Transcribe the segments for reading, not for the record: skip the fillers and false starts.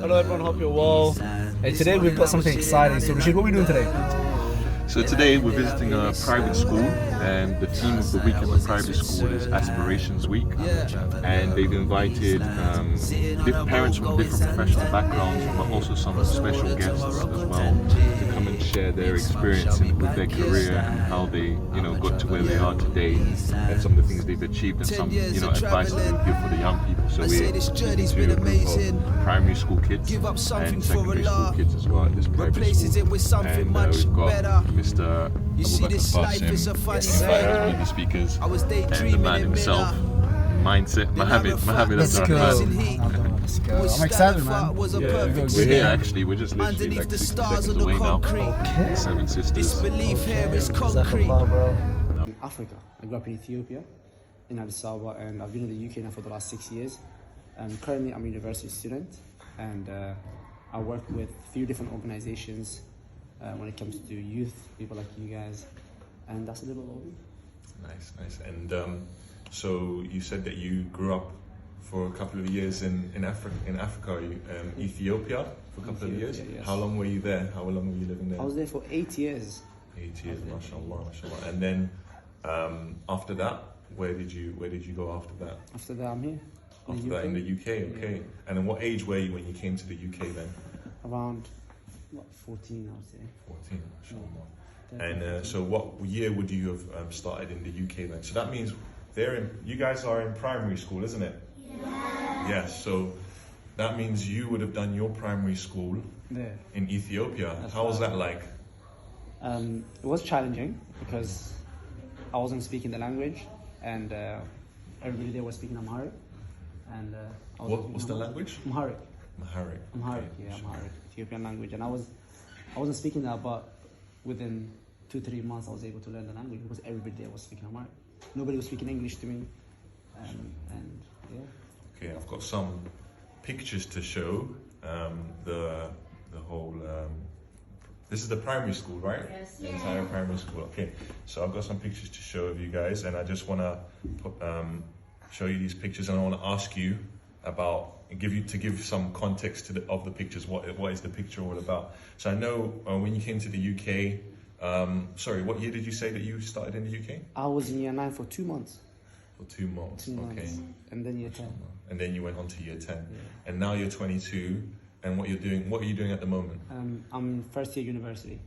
Hello everyone, hope you're well. Hey, today we've got something exciting. So Rashid, what are we doing today? So today we're visiting a private school, and the theme of the week at the private school is Aspirations Week, and they've invited parents from different professional backgrounds, but also some special guests as well, to come and share their experience with their career and how they, got to where they are today, and some of the things they've achieved, and some, advice that they would give for the young people. So we're speaking to a group of primary school kids and secondary school kids as well at this private school, and we've got Mr. Abubakar, yes, one of the speakers, and the man himself, Mohammed. Let's go. I'm excited, man. We're here actually. We're just literally like 60 seconds away now. Okay. Seven Sisters. Jazakallah, bro. Africa. I grew up in Ethiopia, in Addis Ababa, and I've been in the UK now for the last 6 years. Currently, I'm a university student, and I work with a few different organizations when it comes to youth, people like you guys, and that's a little over. Nice. And so you said that you grew up for a couple of years in Africa, Ethiopia for a couple of years. Yes. How long were you there? How long were you living there? I was there for 8 years. 8 years, mashallah. And then after that, where did you go after that? After that, I'm here. After that in the UK, okay. Yeah. And then what age were you when you came to the UK then? Around 14, I would say. 14, mashallah. Yeah. And so what year would you have started in the UK then? So that means you guys are in primary school, isn't it? Yeah. Yes, so that means you would have done your primary school There. in Ethiopia. That's How was right. that like? It was challenging because I wasn't speaking the language, and everybody there was speaking Amharic. And What's the language? Amharic. Amharic. Amharic, Okay, yeah, sure. Amharic, Ethiopian language, and I wasn't speaking that, but within 2-3 months I was able to learn the language because everybody there was speaking Amharic. Nobody was speaking English to me, and yeah. Okay, I've got some pictures to show. The whole. This is the primary school, right? Yes. The entire primary school. Okay, so I've got some pictures to show of you guys, and I just want to show you these pictures, and I want to ask you about give some context of the pictures. What is the picture all about? So I know when you came to the UK. Sorry, what year did you say that you started in the UK? I was in year 9 for 2 months. For 2 months. 2 months. Okay. And then year 10. And then you went on to year 10. Yeah. And now you're 22. And what are you doing at the moment? I'm in first year university,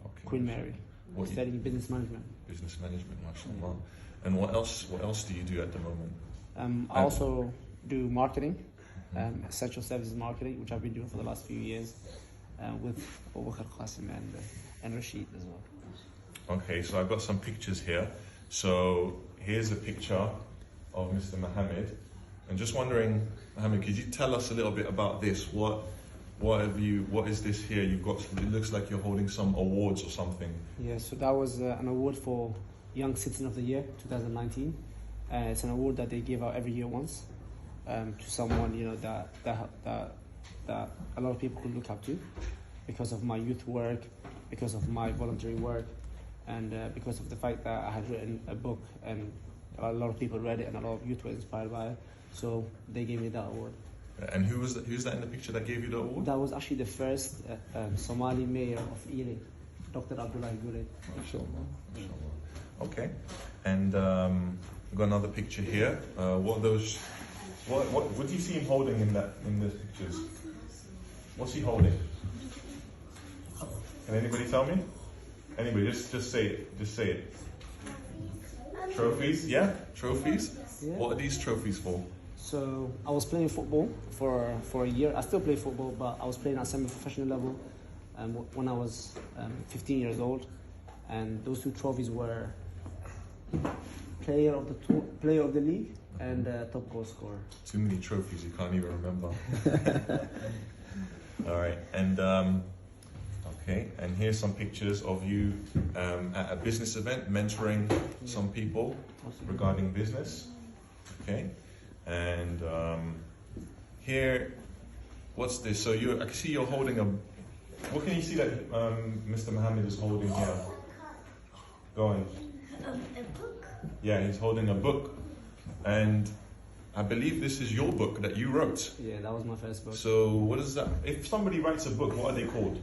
Okay. Queen Mary, studying business management. Business management, mashallah. And what else do you do at the moment? I also do marketing, essential services marketing, which I've been doing for the last few years with Abubakar and Rashid as well. Okay, so I've got some pictures here. So here's a picture of Mr. Mohammed. And just wondering, Mohammed, could you tell us a little bit about this? What is this here? It looks like you're holding some awards or something. Yeah, so that was an award for Young Citizen of the Year 2019. It's an award that they give out every year once to someone that a lot of people could look up to because of my youth work, because of my voluntary work, and because of the fact that I had written a book and a lot of people read it and a lot of youth were inspired by it. So they gave me that award. And who's that in the picture that gave you the award? That was actually the first Somali mayor of Ely, Dr. Abdullah Guled. Mashallah. Okay. And we've got another picture here. What do you see him holding in those pictures? What's he holding? Can anybody tell me? Anybody, just say it. Just say it. Trophies? Yeah? Trophies? Yeah. What are these trophies for? So I was playing football for a year. I still play football, but I was playing at semi-professional level when I was 15 years old. And those 2 trophies were player of the league and top goal scorer. Too many trophies, you can't even remember. All right, and okay, and here's some pictures of you at a business event mentoring some people regarding business. Okay, and here, what's this? So I can see you're holding what can you see that Mr. Mohammed is holding here? Go on. A book. Yeah, he's holding a book. And I believe this is your book that you wrote. Yeah, that was my first book. So what is that? If somebody writes a book, what are they called?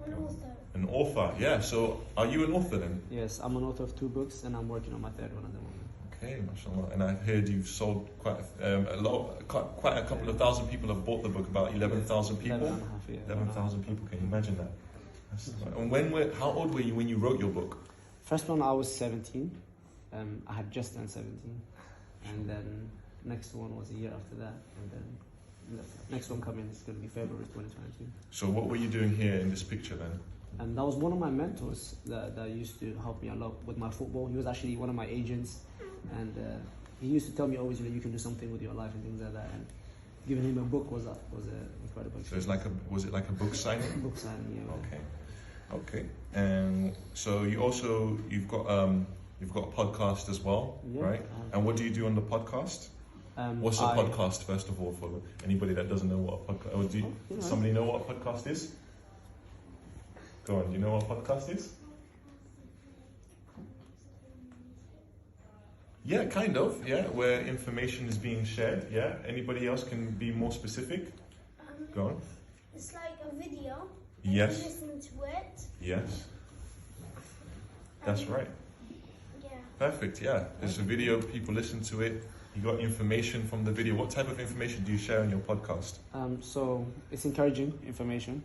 An author. An author, yeah. So are you an author then? Yes, I'm an author of 2 books, and I'm working on my 3rd one at the moment. Okay, mashallah. And I heard you've sold quite a couple of thousand people have bought the book. About 11,000 people. 11,500, yeah. 11,000 people. Can you imagine that? And how old were you when you wrote your book? First one, I was 17. I had just turned 17, and then next one was a year after that, and then the next one coming is going to be February 2022. So what were you doing here in this picture then? And that was one of my mentors that used to help me a lot with my football. He was actually one of my agents, and he used to tell me always, you can do something with your life and things like that. And giving him a book was incredible. So was it like a book signing? Book signing, yeah. Okay. And so you've got a podcast as well, Yeah, right? And what do you do on the podcast? What's a podcast, first of all, for anybody that doesn't know what a podcast is? Does somebody know what a podcast is? Go on, do you know what a podcast is? Yeah, kind of, yeah, where information is being shared, yeah. Anybody else can be more specific? Go on. It's like a video. Yes. You listen to it. Yes. That's right. Yeah. Perfect, yeah. There's a video, people listen to it. You got information from the video. What type of information do you share on your podcast? So it's encouraging information.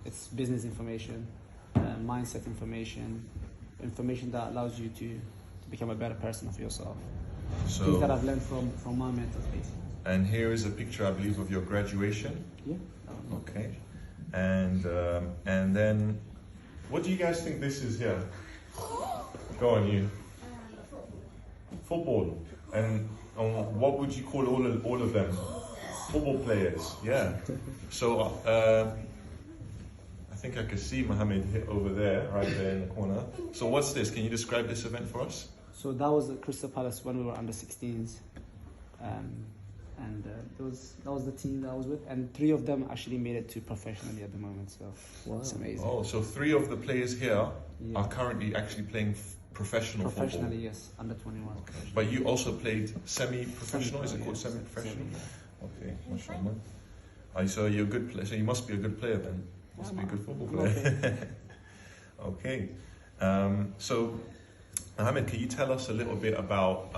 It's business information, mindset information that allows you to become a better person of yourself. Things that I've learned from my mentors, basically. And here is a picture, I believe, of your graduation. Yeah. Okay. And then, what do you guys think this is here? Go on, you. Football. And what would you call all of them? Football players. Yeah. So I think I can see Mohammed over there, right there in the corner. So what's this? Can you describe this event for us? So that was at Crystal Palace when we were under 16s. That was the team that I was with, and 3 of them actually made it to professionally at the moment. So it's amazing. Oh, so 3 of the players here are currently actually playing professionally, football. Yes, under 21. Okay. But you also played semi-professional. Is it called semi-professional? Yeah. Okay, mashallah. So you're a good player. So you must be a good player then. Must be a good football player. Okay. So, Mohammed, can you tell us a little bit about?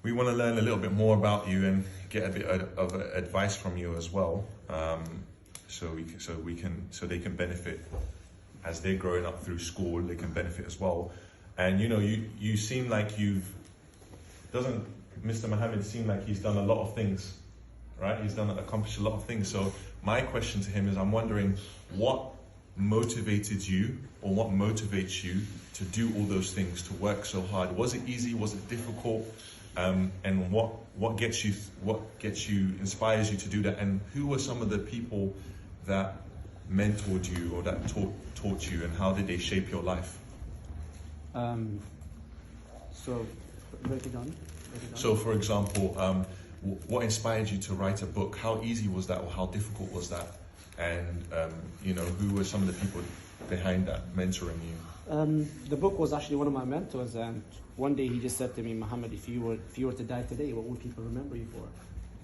We want to learn a little bit more about you and get a bit of advice from you as well, so they can benefit as they're growing up through school. They can benefit as well. And you seem like doesn't Mr. Mohammed seem like he's done a lot of things, right? He's accomplished a lot of things. So my question to him is, I'm wondering what motivated you, or what motivates you to do all those things, to work so hard? Was it easy? Was it difficult? And what gets you, inspires you to do that? And who were some of the people that mentored you or that taught you, and how did they shape your life? So break it down. So, for example, what inspired you to write a book? How easy was that, or how difficult was that? And who were some of the people behind that mentoring you? The book was actually one of my mentors, and one day he just said to me, Mohammed, if you were to die today, what would people remember you for?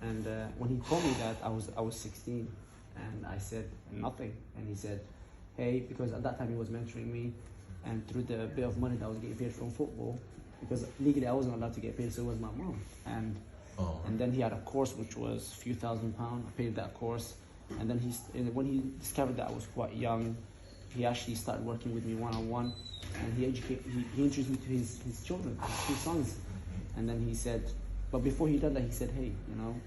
And when he told me that, I was 16, and I said nothing. And he said, hey, because at that time he was mentoring me, and through the bit of money that I was getting paid from football, because legally I wasn't allowed to get paid, so it was my mom. And then he had a course which was a few £1,000. I paid that course, and then when he discovered that I was quite young, he actually started working with me one-on-one, and he introduced me to his children, his 2 sons. And then he said, but before he did that, he said, hey,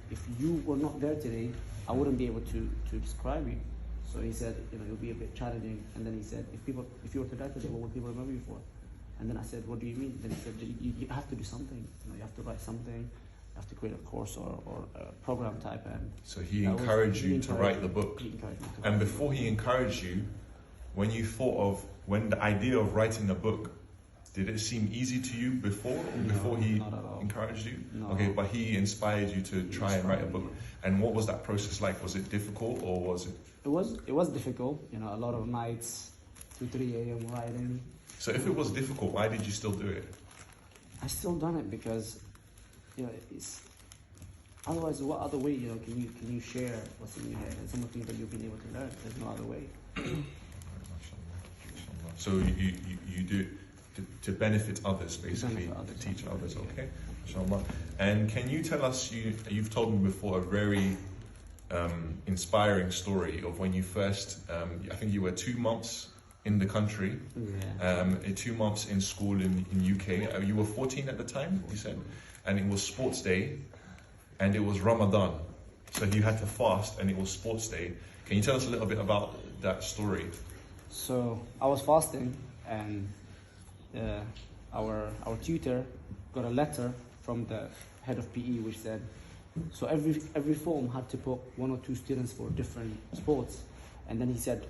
if you were not there today, I wouldn't be able to describe you. So he said, it'll be a bit challenging. And then he said, if you were to die today, what would people remember you for? And then I said, what do you mean? Then he said, you have to do something. You have to write something. You have to create a course or a program type. And so he encouraged you to write the book. And before he encouraged you, when the idea of writing a book, did it seem easy to you before he encouraged you? No. Okay, but he inspired you to try and write a book. And what was that process like? Was it difficult, or was it? It was difficult. A lot of nights, 2-3 a.m. writing. So if it was difficult, why did you still do it? I still done it because, you know, it's otherwise what other way, you know, can you share what's in your head and some of the things that you've been able to learn? There's no other way. So you do to benefit others, basically, benefit others, to teach others. yeah. Okay, inshallah. And can you tell us? You've told me before a very inspiring story of when you first. I think you were 2 months in the country. Yeah. 2 months in school in UK. You were 14 at the time, you said, and it was sports day, and it was Ramadan, so you had to fast, and it was sports day. Can you tell us a little bit about that story? So I was fasting, and our tutor got a letter from the head of PE which said, so every form had to put 1 or 2 students for different sports, and then he said,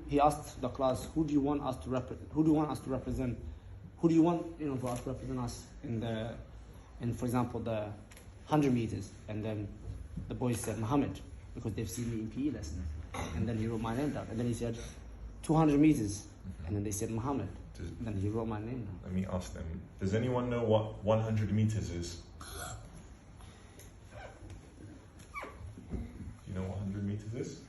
he asked the class, who do you want us to represent? Who do you want, you know, for us to represent us in for example the 100 meters? And then the boys said Muhammad, because they've seen me in PE lessons. And then he wrote my name down. And then he said 200 meters, and then they said Muhammad. And then he wrote my name down. Let me ask them. Does anyone know what 100 meters is? You know what 100 meters is?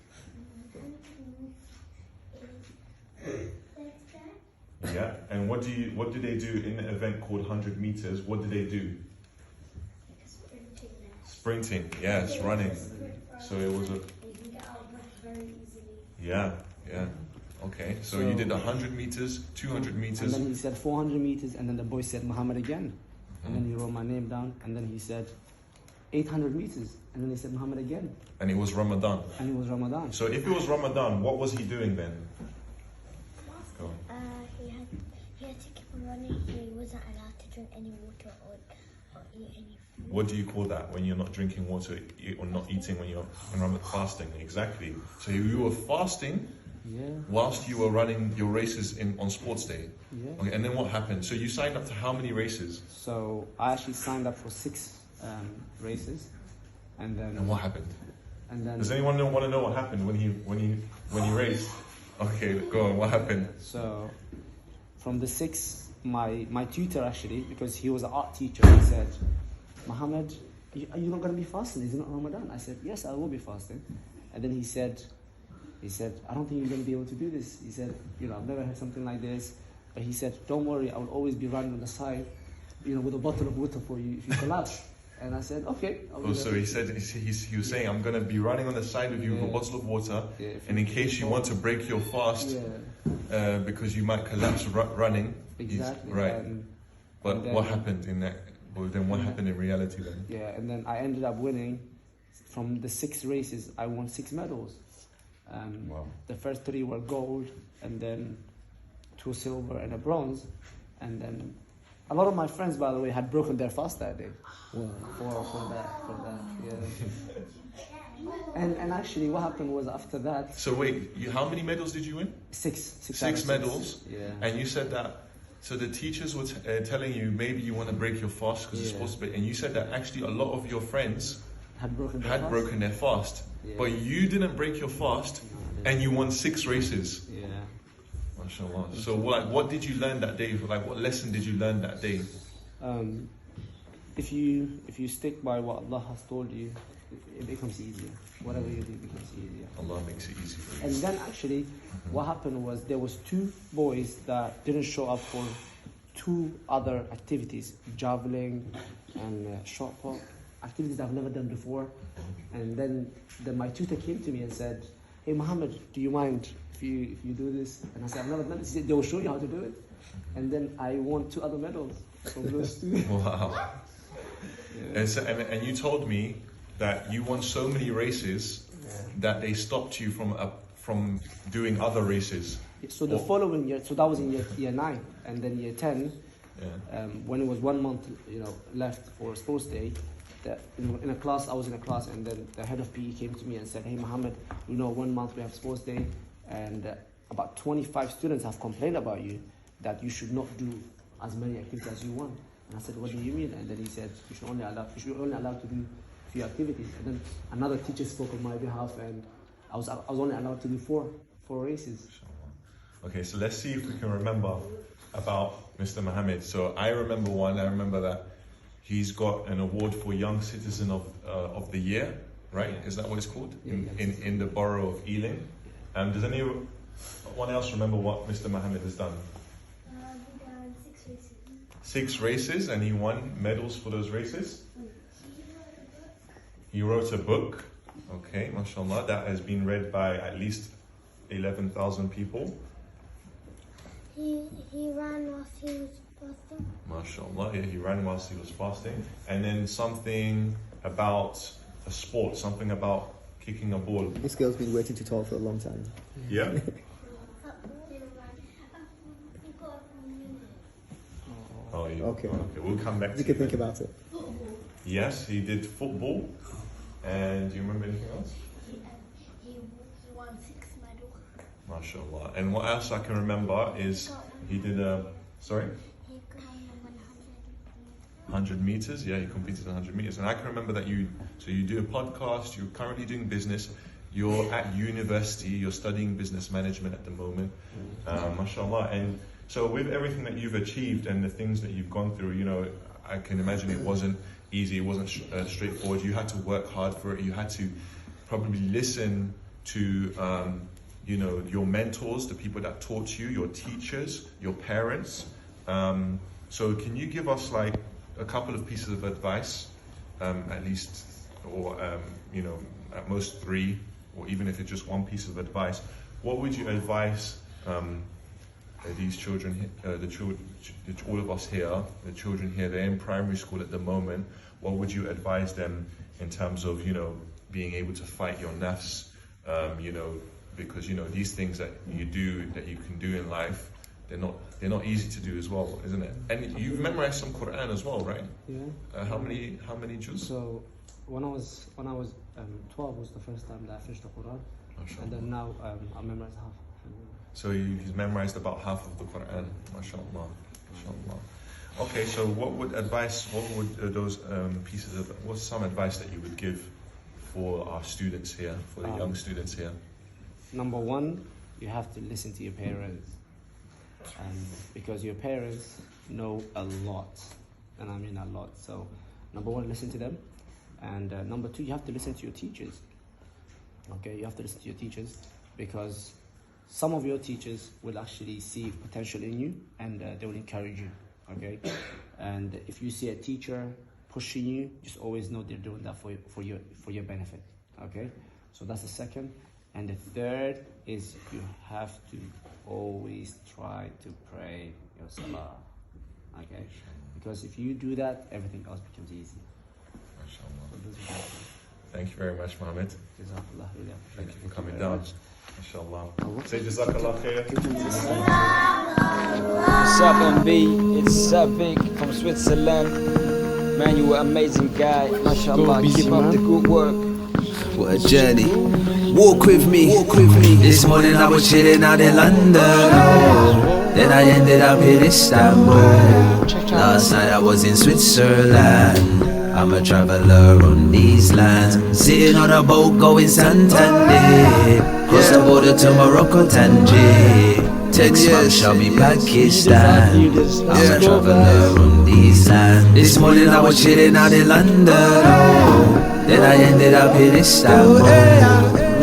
Yeah. And what do they do in an event called 100 meters? What do they do? Sprinting. Yes, running. So it was a. You can get out of breath very easily. Yeah. Okay. So you did 100 meters, 200 meters. And then he said 400 meters, and then the boy said Muhammad again. And then he wrote my name down, and then he said 800 meters, and then he said Muhammad again. And it was Ramadan. And it was Ramadan. So if it was Ramadan, what was he doing then? Go on. He had to keep on running. He wasn't allowed to drink any water or eat any food. What do you call that when you're not drinking water or not eating when you're fasting? Exactly. So you were fasting whilst you were running your races on sports day. Yeah. Okay, and then what happened? So you signed up to how many races? So I actually signed up for 6 races, and then. And what happened? And then. Does anyone want to know what happened when he raced? Okay, go on. What happened? So, from the 6, my tutor actually, because he was an art teacher, he said, Muhammad, are you not going to be fasting? Is it not Ramadan? I said, yes, I will be fasting. And then he said, I don't think you're going to be able to do this. He said, you know, I've never had something like this. But he said, don't worry, I will always be running on the side, you know, with a bottle of water for you if you collapse. And I said, okay. So he said, he was saying, I'm going to be running on the side of you with a bottle of water, and in case you want to break your fast, because you might collapse running. Exactly. Right. But then, what happened in that? Well, then what happened in reality then? Yeah, and then I ended up winning. From the 6 races, I won 6 medals. Wow. The first 3 were gold, and then 2 silver and a bronze. And then a lot of my friends, by the way, had broken their fast that day. For that, yeah. And actually, what happened was after that. So wait, how many medals did you win? 6 medals. Yeah. And you said that. So the teachers were telling you maybe you want to break your fast because it's supposed to be, and you said that actually a lot of your friends had broken their fast. Yeah. But you didn't break your fast, and you won 6 races. Yeah. MashaAllah. So what did you learn that day? Like what lesson did you learn that day? If you stick by what Allah has told you, it becomes easier. Whatever you do becomes easier. Allah makes it easy for you. And then actually, what happened was there was 2 boys that didn't show up for 2 other activities, javelin and shot put, activities I've never done before. And then my tutor came to me and said, hey Muhammad, do you mind if you do this? And I said, I've never done this. He said, they will show you how to do it. And then I won 2 other medals from those 2. Wow. Yeah. And you told me that you won so many races that they stopped you from doing other races. So the following year, so that was in year 9, and then year 10, when it was 1 month, left for sports day. In a class, I was in a class, and then the head of PE came to me and said, "Hey Muhammad, 1 month we have sports day, and about 25 students have complained about you that you should not do as many activities as you want." And I said, "What do you mean?" And then he said, "You should only allowed to do a few activities." And then another teacher spoke on my behalf, and I was only allowed to do four races. Okay, so let's see if we can remember about Mr. Mohammed. So I remember one. I remember that he's got an award for Young Citizen of the Year, right? Is that what it's called? In the borough of Ealing. Does anyone else remember what Mr. Mohammed has done? He done 6 races. 6 races, and he won medals for those races. He wrote a book. Okay, mashallah, that has been read by at least 11,000 people. He ran whilst he was fasting. MashaAllah, yeah, he ran whilst he was fasting. And then something about a sport, something about kicking a ball. This girl's been waiting to talk for a long time. Yeah? Oh, yeah. Okay. Okay, we'll come back to You can think about it. Yes, he did football. And do you remember anything else? He won 6 medals. MashaAllah. And what else I can remember is he did sorry? He got 100 meters, yeah, he competed in 100 meters. And I can remember that you do a podcast, you're currently doing business, you're at university, you're studying business management at the moment, mashallah. And so with everything that you've achieved and the things that you've gone through, you know, I can imagine it wasn't easy, it wasn't straightforward. You had to work hard for it, you had to probably listen to, you know, your mentors, the people that taught you, your teachers, your parents. So can you give us like a couple of pieces of advice, at least, or you know, at most 3, or even if it's just one piece of advice? What would you advise these children, all of us here, the children here, they're in primary school at the moment? What would you advise them in terms of, you know, being able to fight your nafs, you know, because, you know, these things that you do, that you can do in life, they're not easy to do as well, isn't it? And you've memorized some Quran as well, right? Yeah. How many juz? So when I was 12 was the first time that I finished the Quran, and then now I memorized half. So he's memorized about half of the Quran, mashallah, mashallah. Okay, so what would those pieces of, what's some advice that you would give for our students here, for the young students here? Number 1, you have to listen to your parents, because your parents know a lot, and I mean a lot. So number 1, listen to them, and number 2, you have to listen to your teachers. Okay, you have to listen to your teachers, because some of your teachers will actually see potential in you, and they will encourage you. Okay, and if you see a teacher pushing you, just always know they're doing that for your benefit. Okay, so that's the second. And the third is you have to always try to pray your salah. Okay, because if you do that, everything else becomes easy. MashaAllah. Thank you very much, Mohammed. Thank you for coming down. MashaAllah. Say Jazakallah khair. What's up, MB? It's Savik from Switzerland. Man, you were an amazing guy. MashaAllah. Keep up the good work. What a journey. Walk with me. This morning I was chilling out in London. Oh. Then I ended up in Istanbul. Last night I was in Switzerland. I'm a traveller on these lands. Sitting on a boat going Santander. Cross the border to Morocco, Tangier. Text from Shabby, Pakistan. I'm a traveller on these lands. This morning I was chilling out in London. Oh. Then I ended up in Istanbul.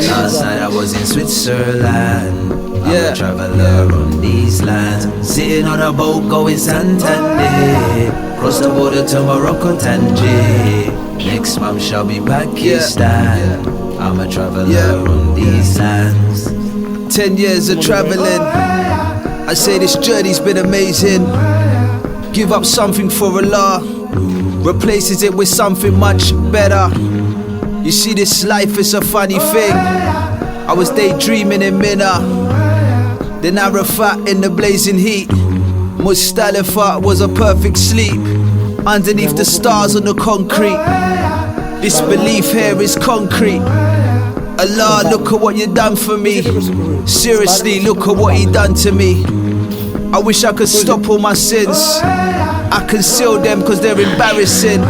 Last night I was in Switzerland. I'm a traveller on these lands. Sitting on a boat going Santander. Cross the border to Morocco, Tangier. Next month shall be Pakistan. I'm a traveller on these lands. 10 years of travelling. I say this journey's been amazing. Give up something for Allah, replaces it with something much better. You see, this life is a funny thing. I was daydreaming in Mina, then Arafat in the blazing heat. Muzdalifah was a perfect sleep, underneath the stars on the concrete. This belief here is concrete. Allah, look at what you done for me. Seriously, look at what he done to me. I wish I could stop all my sins. I conceal them cause they're embarrassing.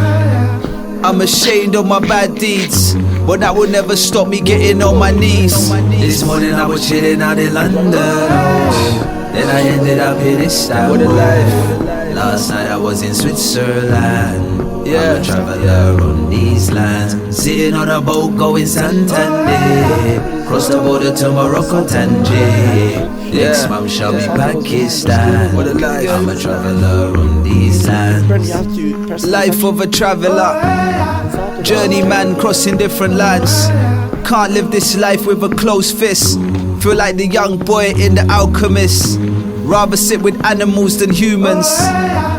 I'm ashamed of my bad deeds, but that will never stop me getting on my knees. This morning I was chilling out in London. then I ended up in Istanbul. What a life. Last night I was in Switzerland. I'm a traveller on these lands. Sitting on a boat going Santander. Cross the border to Morocco, Tangier. Next month shall be Pakistan. What a life. I'm a traveller on these lands. Life of a traveller, journeyman crossing different lands. Can't live this life with a closed fist. Feel like the young boy in The Alchemist. Rather sit with animals than humans.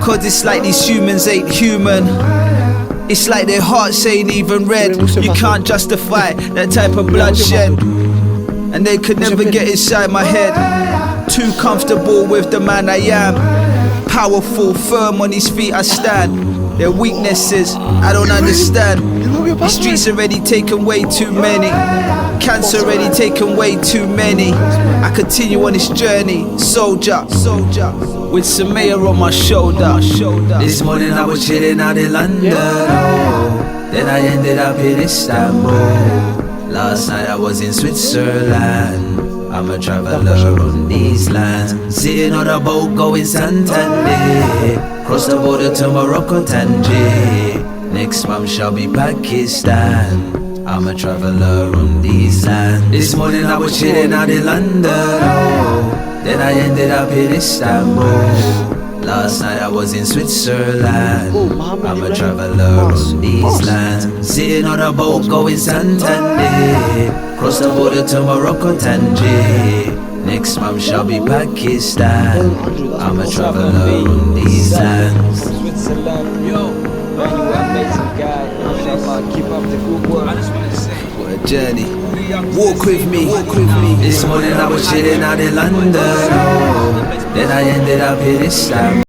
Cause it's like these humans ain't human. It's like their hearts ain't even red. You can't justify that type of bloodshed. And they could never get inside my head. Too comfortable with the man I am. Powerful, firm on his feet I stand. Their weaknesses, I don't understand. The streets already taken way too many. Cancer already taken way too many. I continue on this journey, soldier, with some mayor on my shoulder. This morning I was chilling out in London, oh. Then I ended up in Istanbul. Last night I was in Switzerland. I'm a traveller on these lands. Sitting on a boat going Santander. Cross the border to Morocco, Tangier. Next month shall be Pakistan. I'm a traveller on these lands. This morning I was chilling out in London, oh. Then I ended up in Istanbul. Last night I was in Switzerland. I'm a traveller on these lands. Sitting on a boat going Santander. Cross the border to Morocco, Tangier. Next month shall be Pakistan. I'm a traveller on these lands. Switzerland, yo, man, you an amazing guy. Mashallah, keep up the good work. What a journey. Walk with me. This morning I was chilling out in London, oh. Then I ended up in Istanbul.